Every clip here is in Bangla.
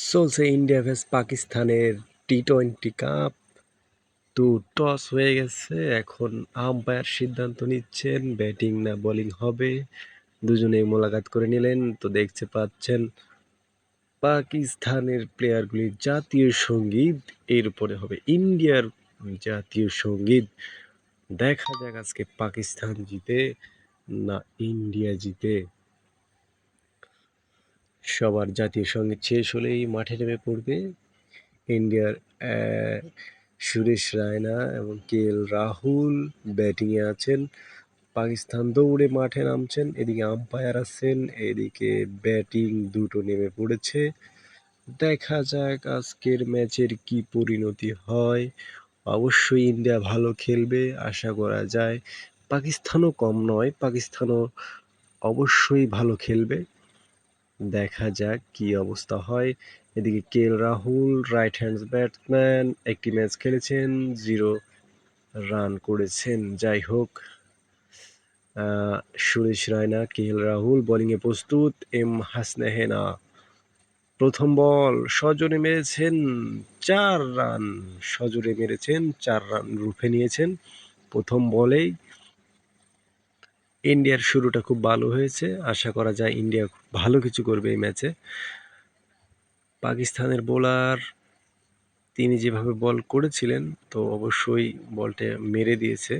চলছে ইন্ডিয়া vs পাকিস্তানের টি-20 কাপ। তো টস হয়ে গেছে, এখন আম্পায়ার সিদ্ধান্ত নিচ্ছেন ব্যাটিং না বোলিং হবে। দুজনেই মোলাকাত করে নিলেন। তো দেখতে পাচ্ছেন পাকিস্তানের প্লেয়ারগুলির জাতীয় সঙ্গীত এর উপরে হবে ইন্ডিয়ার জাতীয় সঙ্গীত। দেখা যাক আজকে পাকিস্তান জিতে না ইন্ডিয়া জিতে। সবার জাতীয় সঙ্গীত শেষ হলেই মাঠে নেমে পড়বে ইন্ডিয়ার সুরেশ রায়না এবং কে.এল. রাহুল ব্যাটিংয়ে আছেন। পাকিস্তান দৌড়ে মাঠে নামছেন, এদিকে আম্পায়ার আছেন, এদিকে ব্যাটিং দুটো নেমে পড়েছে। দেখা যাক আজকের ম্যাচের কি পরিণতি হয়। অবশ্যই ইন্ডিয়া ভালো খেলবে আশা করা যায়। পাকিস্তানও কম নয়, পাকিস্তানও অবশ্যই ভালো খেলবে। দেখা যাক কি অবস্থা হয়। এদিকে KL. Rahul right hand batsman, একটি ম্যাচ খেলেছেন, 0 রান করেছেন। যাই হোক, সুরেশ রায়না, কে.এল. রাহুল বোলিংয়ে প্রস্তুত। এম হাসনাহেনা প্রথম বল সজোরে মেরেছেন 4 রান। সজোরে মেরেছেন 4 রান রুখে নিয়েছেন প্রথম বলেই। ইন্ডিয়ার শুরুটা খুব ভালো হয়েছে, আশা করা যায় ইন্ডিয়া ভালো কিছু করবে এই ম্যাচে। পাকিস্তানের বোলার তিনি যেভাবে বল করেছিলেন তো অবশ্যই বলটা মেরে দিয়েছে,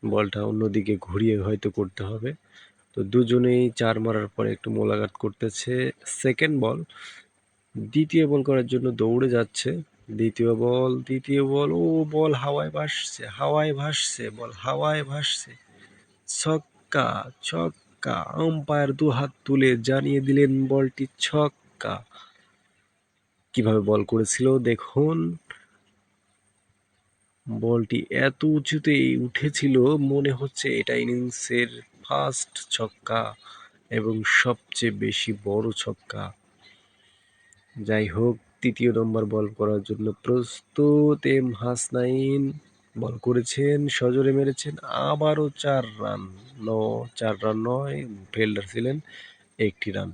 বলটা অন্যদিকে ঘুরিয়ে হয়তো করতে হবে। তো দুজনেই 4 মারার পরে একটু মোলাকাত করতেছে। সেকেন্ড বল, দ্বিতীয় বল করার জন্য দৌড়ে যাচ্ছে। দ্বিতীয় বল, ও বল হাওয়ায় ভাসছে, বল হাওয়ায় ভাসছে। ছক্কা, ছক্কা। আম্পায়ার 2 হাত তুলে জানিয়ে দিলেন বলটি ছক্কা। কিভাবে বল করেছিল দেখুন। বলটি এত উঁচুতে উঠেছিল মনে হচ্ছে এটা ইনিংসের ফার্স্ট ছক্কা এবং সবচেয়ে বেশি বড় ছক্কা। যাই হোক, তৃতীয় নম্বর বল করার জন্য প্রস্তুত। এম হাসনাইন বল করেছেন, সজোরে মেরেছেন, আবারও 4 রান। 4 রান নয়, ফিল্ডার ছিলেন, 1টি রান।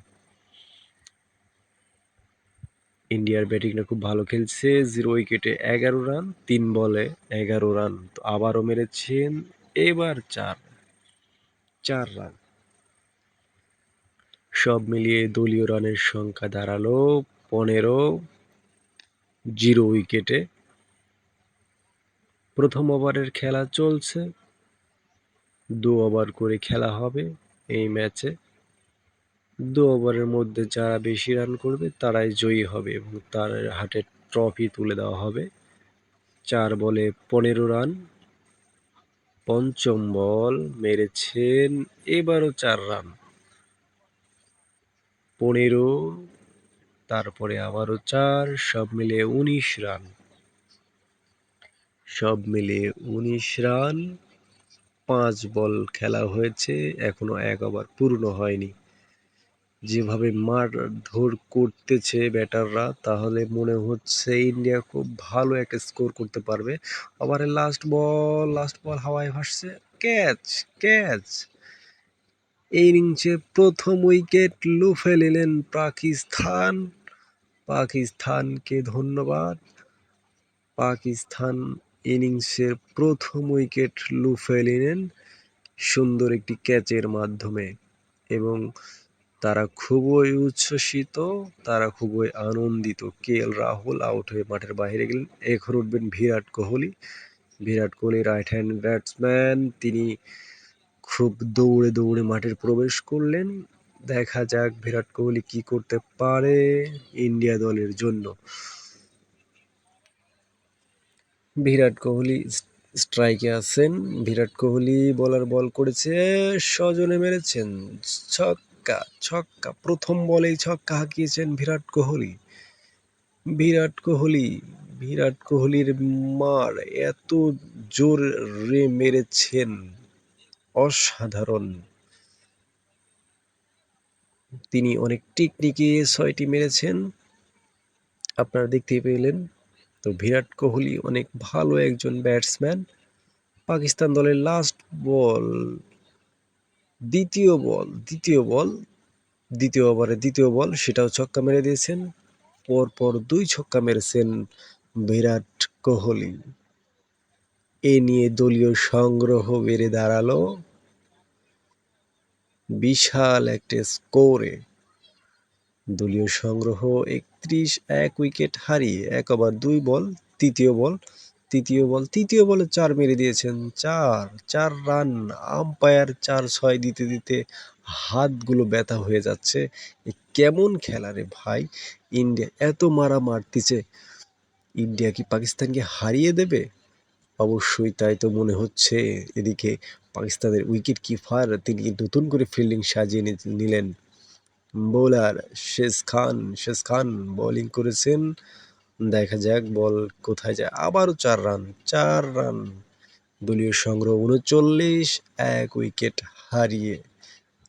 ইন্ডিয়ার ব্যাটিংটা খুব ভালো খেলছে, 0 উইকেটে 11 রান, 3 বলে 11 রান। তো আবারও মেরেছেন, এবার 4 রান। সব মিলিয়ে দলীয় রানের সংখ্যা দাঁড়ালো 15, 0 উইকেটে। প্রথম ওভারের খেলা চলছে, 2 ওভার করে খেলা হবে এই ম্যাচে। 2 ওভারের মধ্যে যারা বেশি রান করবে তারাই জয়ী হবে এবং তার হাতে ট্রফি তুলে দেওয়া হবে। 4 বলে 15 রান। পঞ্চম বল মেরেছেন, এবারও 4 রান। 15, তারপরে আবারও 4, সব মিলিয়ে 19 রান। সব মিলিয়ে 19 রান। 5 বল খেলা হয়েছে, এখনো 1 ওভার পূর্ণ হয়নি। যেভাবে মারধর করতেছে ব্যাটাররা, তাহলে মনে হচ্ছে ইন্ডিয়া খুব ভালো একটা স্কোর করতে পারবে। ওভারের লাস্ট বল হাওয়ায় ভাসছে, ক্যাচ। এই ইনিংসে প্রথম উইকেট লুফে নিলেন পাকিস্তান। পাকিস্তানকে ধন্যবাদ। পাকিস্তান ইনিংসের প্রথম উইকেট লুফে নিলেন সুন্দর একটি ক্যাচের মাধ্যমে এবং তারা খুবই উচ্ছ্বসিত, তারা খুবই আনন্দিত। কে.এল. রাহুল আউট হয়ে মাঠের বাইরে গেলেন। এখন উঠবেন Virat Kohli. Virat Kohli right hand batsman, তিনি খুব দৌড়ে মাঠে প্রবেশ করলেন। দেখা যাক বিরাট কোহলি কি করতে পারে ইন্ডিয়া দলের জন্য। বিরাট কোহলি স্ট্রাইকে আছেন। বিরাট কোহলি বল করেছে, সজোরে মেরেছেন, ছক্কা। প্রথম বলেই ছক্কা হাঁকিয়েছেন বিরাট কোহলির মার এত জোরে মেরেছেন, অসাধারণ। তিনি অনেক টেকনিকে 6টি মেরেছেন, আপনারা দেখতেই পেলেন। তো বিরাট কোহলি অনেক ভালো একজন ব্যাটসম্যান। পাকিস্তান দলের লাস্ট বল, দ্বিতীয় ওভারে দ্বিতীয় বল, সেটাও ছক্কা মেরে দিয়েছেন। পরপর 2 ছক্কা মেরেছেন বিরাট কোহলি। এ নিয়ে দলীয় সংগ্রহ বেড়ে দাঁড়ালো বিশাল একটা স্কোরে। দলীয় সংগ্রহ ৩১, ১ উইকেট হারিয়ে ১ ওভার ২ বল, তৃতীয় বলে ৪ মেরে দিয়েছেন। ৪ রান। আম্পায়ার ৪-৬ দিতে দিতে হাতগুলো ব্যথা হয়ে যাচ্ছে। এ কেমন খেলা রে ভাই! ইন্ডিয়া এত মারা মারতেছে, ইন্ডিয়া কি পাকিস্তানকে হারিয়ে দেবে? অবশ্যই তাই তো মনে হচ্ছে। এদিকে পাকিস্তানের উইকেট কিপার তিনি নতুন করে ফিল্ডিং সাজিয়ে নিলেন। বোলার শেষ খান বোলিং করেছেন। দেখা যাক বল কোথায় যায়। আবারও ৪ রান। দলীয় সংগ্রহ ৩৯, ১ উইকেট হারিয়ে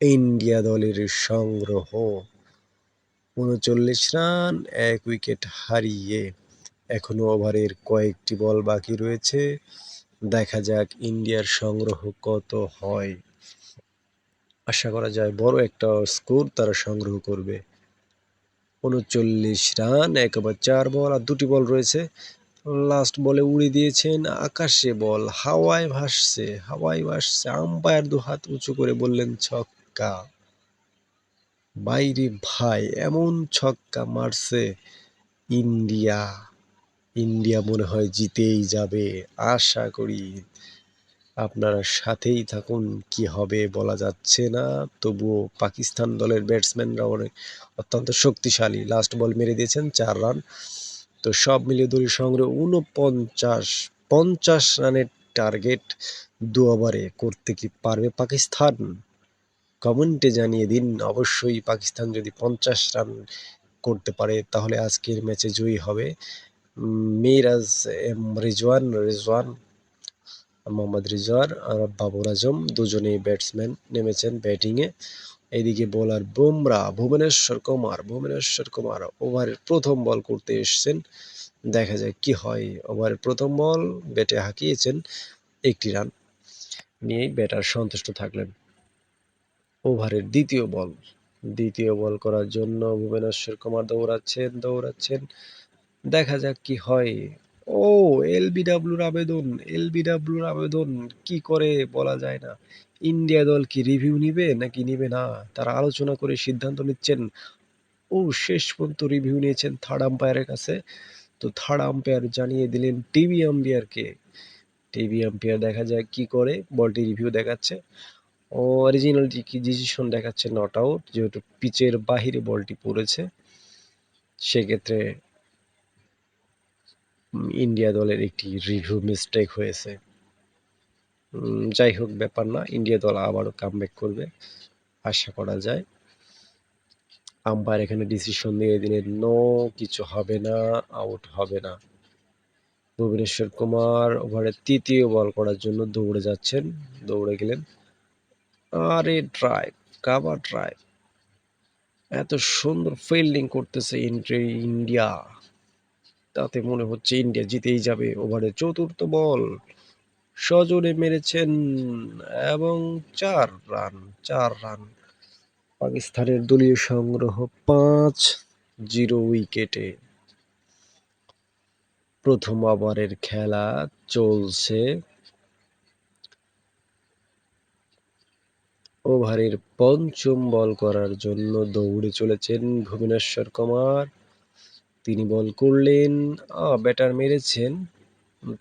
ইন্ডিয়া দলের সংগ্রহ ৩৯ রান, ১ উইকেট হারিয়ে। এখনো ওভারের কয়েকটি বল বাকি রয়েছে। দেখা যাক ইন্ডিয়ার সংগ্রহ কত হয়। আশা করা যায় বড় একটা স্কোর তারা সংগ্রহ করবে। ৩৯ রান, ১ ওভার ৪ বল আর ২টি বল রয়েছে। লাস্ট বলে উড়িয়ে দিয়েছেন আকাশে, বল হাওয়ায় ভাসছে। আম্পায়ার ২ হাত উঁচু করে বললেন ছক্কা। বাইরে ভাই, এমন ছক্কা মারছে ইন্ডিয়া। ইন্ডিয়া মনে হয় জিতেই যাবে। আশা করি আপনারা সাথেই থাকুন। কি হবে বলা যাচ্ছে না, তবুও পাকিস্তান দলের ব্যাটসম্যানরা অত্যন্ত শক্তিশালী। লাস্ট বল মেরে দিয়েছেন ৪ রান। তো সব মিলিয়ে দলীয় সংগ্রহ ৫০ রানের টার্গেট ২ ওভারে করতে কি পারবে পাকিস্তান? কমেন্টে জানিয়ে দিন। অবশ্যই পাকিস্তান যদি ৫০ রান করতে পারে তাহলে আজকের ম্যাচে জয়ী হবে। মিরাজ এম রিজওয়ান, মোহাম্মদ রিজওয়ান আর বাবর আজম দুজনেই ব্যাটসম্যান নেমেছেন ব্যাটিংয়ে। এদিকে বোলার বুমরা, ভুবনেশ্বর কুমার ওভারের প্রথম বল করতে এসেছেন। দেখা যায় কি হয়। ওভারের প্রথম বল ব্যাটে হাঁকিয়েছেন ১টি রান নিয়েই ব্যাটার সন্তুষ্ট থাকলেন। ওভারের দ্বিতীয় বল করার জন্য ভুবনেশ্বর কুমার দৌড়াচ্ছেন। দেখা যাক কি হয়। ও এলবিডব্লিউর আবেদন কি করে বলা যায় না। ইন্ডিয়া দল কি রিভিউ নিবে নাকি নিবে না, তারা আলোচনা করে সিদ্ধান্ত নিচ্ছেন। শেষ পর্যন্ত রিভিউ নিয়েছেন থার্ড আম্পায়ারের কাছে। তো থার্ড আম্পায়ার জানিয়ে দিলেন টিভি আম্পায়ার দেখা যাক কি করে। বলটি রিভিউ দেখাচ্ছে অরিজিনাল ডিসিশন দেখাচ্ছে নট আউট, যেহেতু পিচের বাহিরে বলটি পড়েছে। সেক্ষেত্রে ইন্ডিয়া দলের একটি রিভিউ মিস্টেক হয়েছে। যাই হোক, ব্যাপার না, ইন্ডিয়া দল আবারও কামব্যাক করবে আশা করা যায়। আম্পায়ার এখানে ডিসিশন দিয়ে দিলেন নো, কিছু হবে না, আউট হবে না। ভুবনেশ্বর কুমার ওভারে তৃতীয় বল করার জন্য দৌড়ে গেলেন। আরে ড্রাইভ, কাভার ড্রাইভ, এত সুন্দর ফিল্ডিং করতেছে ইন্ডিয়া, তাতে মনে হচ্ছে ইন্ডিয়া জিতেই যাবে। ওভারের চতুর্থ বল সজোরে মেরেছেন এবং ৪ রান। পাকিস্তানের দলীয় সংগ্রহ ৫-০ উইকেটে। প্রথম ওভারের খেলা চলছে। ওভারের পঞ্চম বল করার জন্য দৌড়ে চলেছেন ভুবনেশ্বর কুমার। তিনি বল করলেন, ব্যাটার মেরেছেন,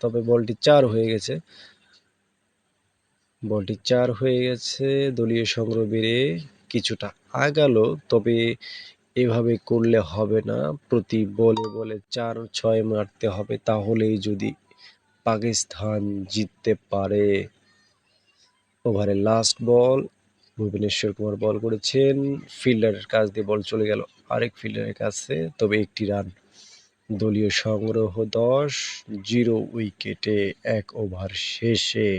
তবে বলটি ৪ হয়ে গেছে। দলীয় সংগ্রহ বেড়ে কিছুটা আগালো, তবে এভাবে করলে হবে না। প্রতি বলে ৪-৬ মারতে হবে, তাহলেই যদি পাকিস্তান জিততে পারে। ওভারের লাস্ট বল ভুবনেশ্বর কুমার বল করেছেন, ফিল্ডারের কাছ দিয়ে বল চলে গেল আরেক ফিল্ডারের কাছে, তবে ১টি রান। দলীয় সংগ্রহ ১০-০ উইকেটে ১ ওভার শেষে।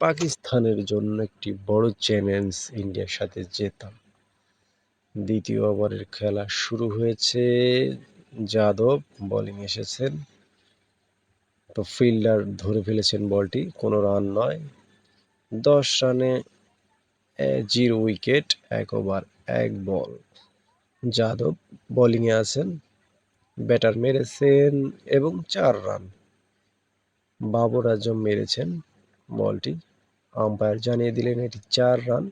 পাকিস্তানের জন্য একটি বড় চ্যালেঞ্জ ইন্ডিয়ার সাথে জেতা। দ্বিতীয় ওভারের খেলা শুরু হয়েছে। যাদব বোলিং এসেছেন, তো ফিল্ডার ধরে ফেলেছেন বলটি, কোনো রান নয়। ১০ রানে ০ উইকেট, ১ ওভার ১ বল। যাদব বোলিংয়ে আছেন, ব্যাটার মেরেছেন এবং 4 রান। বাবর আজম মেরেছেন বলটি, আম্পায়ার জানিয়ে দিলেন এটি 4 রান।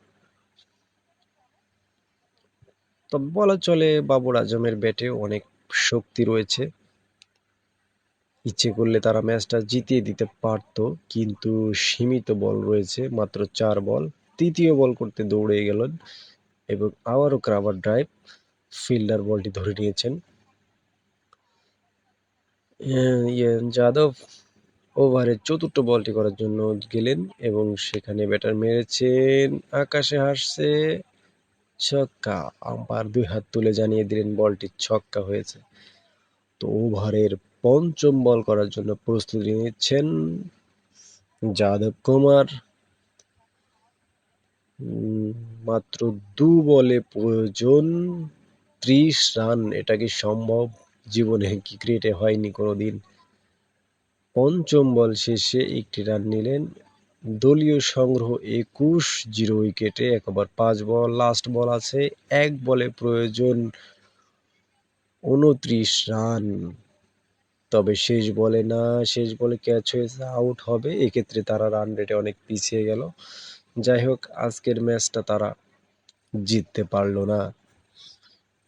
তবে বলা চলে বাবর আজমের ব্যাটে অনেক শক্তি রয়েছে, ইচ্ছে করলে তারা ম্যাচটা জিতিয়ে দিতে পারত, কিন্তু সীমিত বল রয়েছে, মাত্র 4 বল। তৃতীয় বল করতে দৌড়ে গেলেন এবং আবারও কভার ড্রাইভ, ফিল্ডার বলটি ধরে নিয়েছেন। যাদব ওভারের চতুর্থ বলটি করার জন্য গেলেন এবং সেখানে ব্যাটার মেরেছেন, আকাশে হাসছে, ছক্কা। আম্পায়ার 2 হাত তুলে জানিয়ে দিলেন বলটি ছক্কা হয়েছে। তো ওভারের পঞ্চম বল করার জন্য প্রস্তুতি নিচ্ছেন যাদব কুমার। মাত্র 2 বলে প্রয়োজন 30 রান। এটা কি সম্ভব? জীবনে ক্রিকেটে হয়নি কোনোদিন। পঞ্চম বল শেষে 1টি রান নিলেন। দলীয় সংগ্রহ 21, 0 উইকেটে, 1 ওভার 5 বল। লাস্ট বল আছে, 1 বলে প্রয়োজন 29 রান। তবে শেষ বলে ক্যাচ হয়েছে, আউট হবে। এক্ষেত্রে তারা রান রেটে অনেক পিছিয়ে গেল। যাই হোক, আজকের ম্যাচটা তারা জিততে পারল না।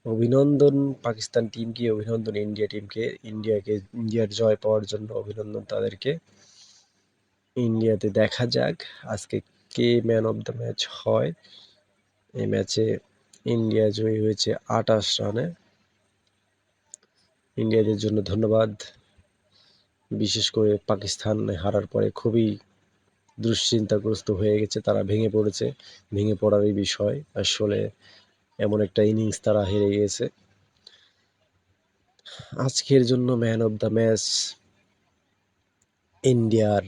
অভিনন্দন পাকিস্তান টিমকে, অভিনন্দন ইন্ডিয়া টিমকে। ইন্ডিয়ার জয় পাওয়ার জন্য অভিনন্দন তাদেরকে। ইন্ডিয়াতে দেখা যাক আজকে কে ম্যান অফ দ্য ম্যাচ হয়। এই ম্যাচে ইন্ডিয়া জয়ী হয়েছে 28 রানে। ইন্ডিয়াদের জন্য ধন্যবাদ। বিশেষ করে পাকিস্তান হারার পরে খুবই দুশ্চিন্তাগ্রস্ত হয়ে গেছে, তারা ভেঙে পড়েছে। ভেঙে পড়ারই বিষয়, আসলে এমন একটা ইনিংস তারা হেরে গিয়েছে। আজকের জন্য ম্যান অফ দ্য ম্যাচ ইন্ডিয়ার